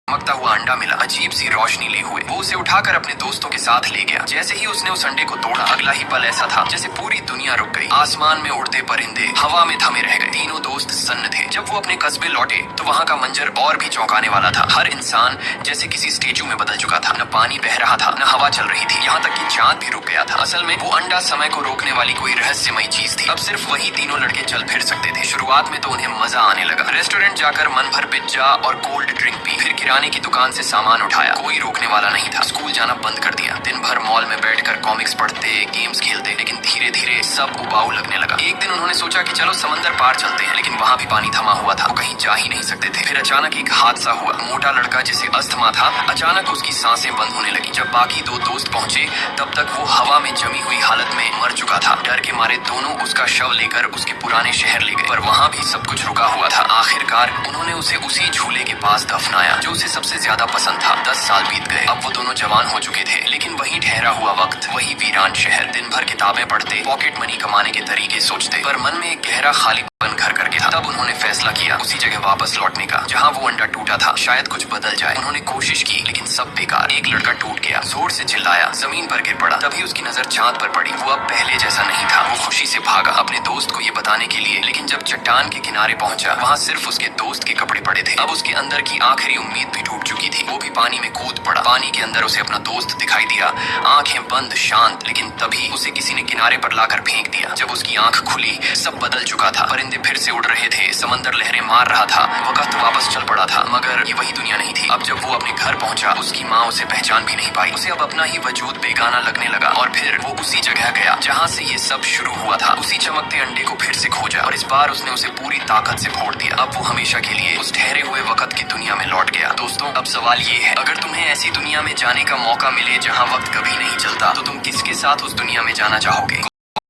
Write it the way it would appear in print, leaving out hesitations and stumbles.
चमकता हुआ अंडा मिला, अजीब सी रोशनी लिए हुए। वो उसे उठाकर अपने दोस्तों के साथ ले गया। जैसे ही उसने उस अंडे को तोड़ा, अगला ही पल ऐसा था जैसे पूरी दुनिया रुक गई। आसमान में उड़ते परिंदे हवा में थमे रह गए। तीनों दोस्त सन्न थे। जब वो अपने कस्बे लौटे तो वहाँ का मंजर और भी चौंकाने वाला था। हर इंसान जैसे किसी स्टेचू में बदल चुका था। न पानी बह रहा था, न हवा चल रही थी, यहाँ तक कि चांद भी रुक गया था। असल में वो अंडा समय को रोकने वाली कोई रहस्यमयी चीज थी। अब सिर्फ वही तीनों लड़के चल फिर सकते थे। शुरुआत में तो उन्हें मजा आने लगा। रेस्टोरेंट जाकर मन भर पिज्जा और कोल्ड ड्रिंक पी, फिर किराने की दुकान से सामान उठाया। कोई रोकने वाला नहीं था। स्कूल जाना बंद कर दिया। दिन भर मॉल में बैठकर कॉमिक्स पढ़ते, गेम्स खेलते। लेकिन धीरे धीरे सब उबाऊ लगने लगा। एक दिन उन्होंने सोचा कि चलो समंदर पार चलते हैं, लेकिन वहाँ भी पानी थमा हुआ था। वो कहीं जा ही नहीं सकते थे। फिर अचानक एक हादसा हुआ। मोटा लड़का जिसे अस्थमा था, अचानक उसकी सांसें बंद होने लगी। जब बाकी दो दोस्त पहुंचे तब तक वो हवा में जमी हुई हालत में मर चुका था। डर के मारे दोनों उसका शव लेकर उसके पुराने शहर ले गए, पर वहाँ भी सब कुछ रुका हुआ था। आखिरकार उन्होंने उसे उसी झूले के पास दफनाया जो उसे सबसे ज्यादा पसंद था। 10 साल बीत गए। अब वो दोनों जवान हो चुके थे, लेकिन वही ठहरा हुआ वक्त, वही वीरान शहर। दिन भर किताबें पढ़ते, पॉकेट मनी कमाने के तरीके सोचते, पर मन में एक गहरा खालीपन घर करके था। तब उन्होंने फैसला किया उसी जगह वापस लौटने का जहाँ वो अंडा टूटा था। शायद कुछ बदल जाए। उन्होंने कोशिश की, लेकिन सब बेकार। एक लड़का टूट गया, जोर से चिल्लाया, जमीन पर गिर पड़ा। तभी उसकी नजर चांद पर पड़ी। वो अब पहले जैसा नहीं था। वो खुशी से भागा अपने दोस्त को ये बताने के लिए, लेकिन जब चट्टान के किनारे पहुंचा, वहाँ सिर्फ उसके दोस्त के कपड़े पड़े थे। अब उसके अंदर की आखिरी उम्मीद भी टूट चुकी थी। वो भी पानी में कूद पड़ा। पानी के अंदर उसे अपना दोस्त दिखाई दिया, आंखें बंद, शांत। लेकिन तभी उसे किसी ने किनारे पर लाकर फेंक दिया। जब उसकी आंख खुली, सब बदल चुका था। परिंदे फिर से उड़ रहे थे, समंदर लहरें मार रहा था। वक्त वापस चल पड़ा था, मगर ये वही दुनिया नहीं थी। अब जब वो अपने घर पहुंचा, उसकी माँ उसे पहचान भी नहीं पाई। उसे अब अपना ही वजूद बेगाना लगने लगा। और फिर वो उसी जगह गया जहाँ से ये सब शुरू हुआ था। उसी चमकते अंडे को फिर से खोजा, और इस बार उसने उसे पूरी ताकत से फोड़ दिया। अब वो हमेशा के लिए उस ठहरे हुए वक्त की दुनिया में लौट गया। दोस्तों, अब सवाल ये है, अगर तुम्हें ऐसी दुनिया में जाने का मौका मिले जहाँ वक्त कभी नहीं चलता, तो तुम किसके साथ उस दुनिया में जाना चाहोगे?